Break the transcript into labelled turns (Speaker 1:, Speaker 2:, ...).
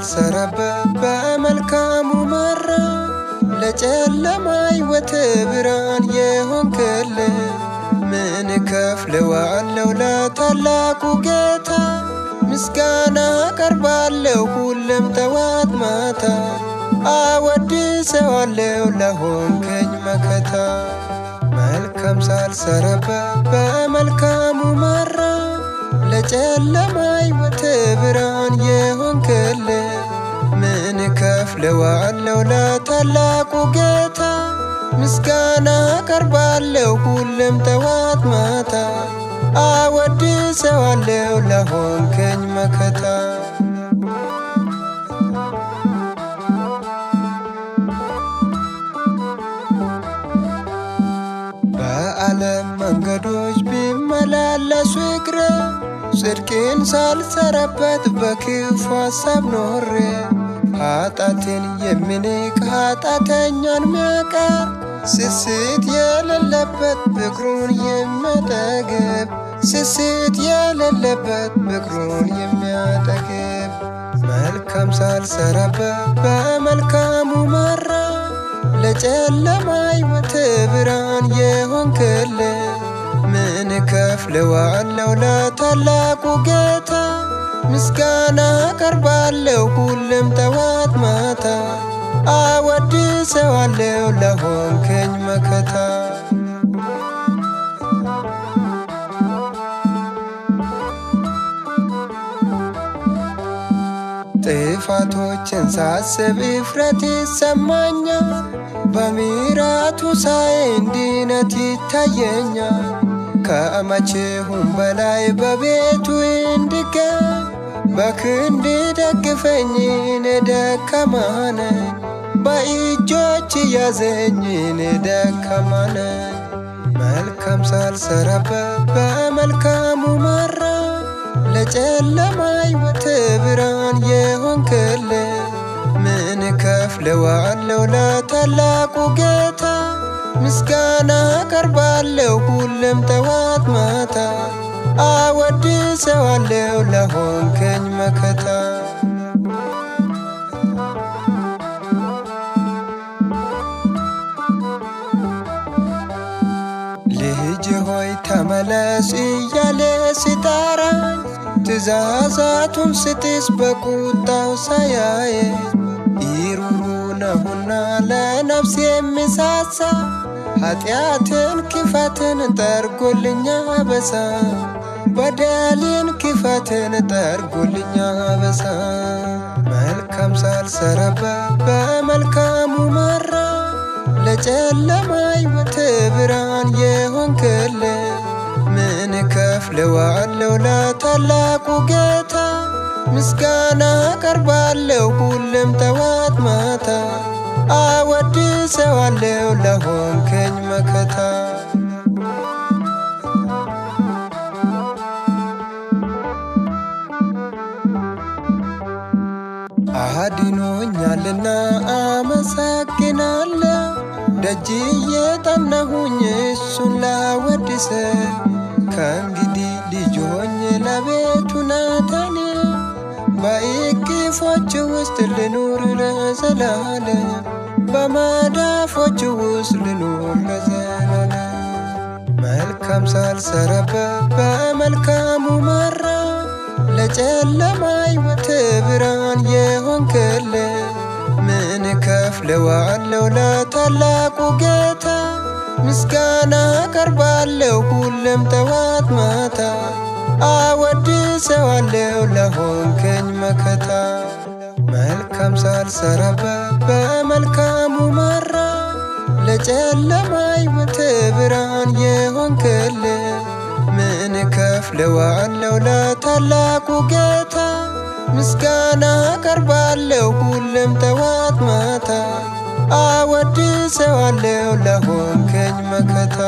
Speaker 1: ሳልሰራበት በመልካሙ መራ ለጨለማ ሕይወት ብርሃን የሆንክልኝ ምን እከፍለዋለሁ ለታላቁ ጌታ ምስጋና አቀርባለሁ ሁሌም ጠዋት ማታ አወድሰዋለሁ ለሆንከኝ መከታ መልካም ሳልሰራበት በመልካሙ መራ ለጨለማ ሕይወት ብርሃን የሆንክልኝ ምን እከፍለዋለሁ ለታላቁ ጌታ ምስጋና አቀርባለሁ ሁሌም ጠዋት ማታ አወድሰዋለሁ ለሆንከኝ መከታ በዓለም መንገዶች ቢመላለሱ እግሬ ጽድቅን ሳልሰራበት በክፉ ሐሳብ ኖሬ ኃጢአትን የሚንቅ ኃጢአተኛን ሚያቀር ስስት የሌለበት ፍቅሩን የሚያጠግብ ስስት የሌለበት ፍቅሩን የሚያጠግብ መልካም ሳልሰራበት በመልካሙ መራ ለጨለማ ሕይወት ብርሃን የሆንክልኝ ምን እከፍለዋለሁ ለታላቁ ጌታ ምስጋና አቀርባለሁ ሁሌም ጠዋት ማታ አወድሰዋለሁ ለሆንከኝ መከታ ጥፋቶችን ሳስብ እፍረት ይሰማኛል በምሕረቱ ሳይ እንድነት ይታየኛል ከመቼውም በላይ በቤቱ እንድገኝ በክንድ ደግፈኝ እኔ ደካማ ነኝ በእጆች ያዘኝ እኔ ደካማ ነኝ መልካም ሳልሰራበት በመልካሙ መራ ለጨለማ ሕይወት ብርሃን የሆንክልኝ ምን እከፍለዋለሁ ለታላቁ ጌታ ምስጋና አቀርባለሁ ሁሌም ጠዋት ማታ አወድሰዋለሁ ለሆንከኝ መከታ ልጅ ሆይ ተመለስ እያለ ሲጠራኝ ትእዛዛቱን ስጥስ በቁጣው ሳያየኝ ይሩሩ ነውና ለነፍስ የሚሳሳ ኃጢአትን ክፋትን ጠርጎልኛ በሳ በደልን ክፋትን ጠርጎልኛ በሳ መልካም ሳልሰራበት በመልካሙ መራ ለጨለማ ሕይወት ብርሃን የሆንክልኝ ምን እከፍለዋለሁ ለታላቁ ጌታ ምስጋና አቀርባለሁ ሁሌም ጠዋት ማታ አወድሰዋለሁ ለሆንከኝ መከታ አድኖኛልና አመሰግናለሁ ደጅ የጠናሁኝ እሱን ላወድስ ከእንግዲህ ልጅ ሆኜ ለቤቱ ናተን በእቅፎቹ ውስጥ ልኑር ለዘላለም በመዳፎቹ ውስጥ ልኑር ለዘላለም መልካም ሳልሰራበት በመልካሙ መራ ለጨለማ ሕይወት ብርሃን የሆንክልኝ ምን እከፍለዋለሁ ለታላቁ ጌታ ምስጋና አቀርባለሁ ሁሌም ጠዋት ማታ አወድሰዋለሁ ለሆንከኝ መከታ መልካም ሳልሰራበት በመልካሙ መራ ለጨለማ ሕይወት ብርሃን የሆንክልኝ ምን እከፍለዋለሁ ለታላቁ ጌታ ምስጋና አቀርባለሁ ሁሌም ጠዋት ማታ አወድሰዋለሁ ለሆንከኝ መከታ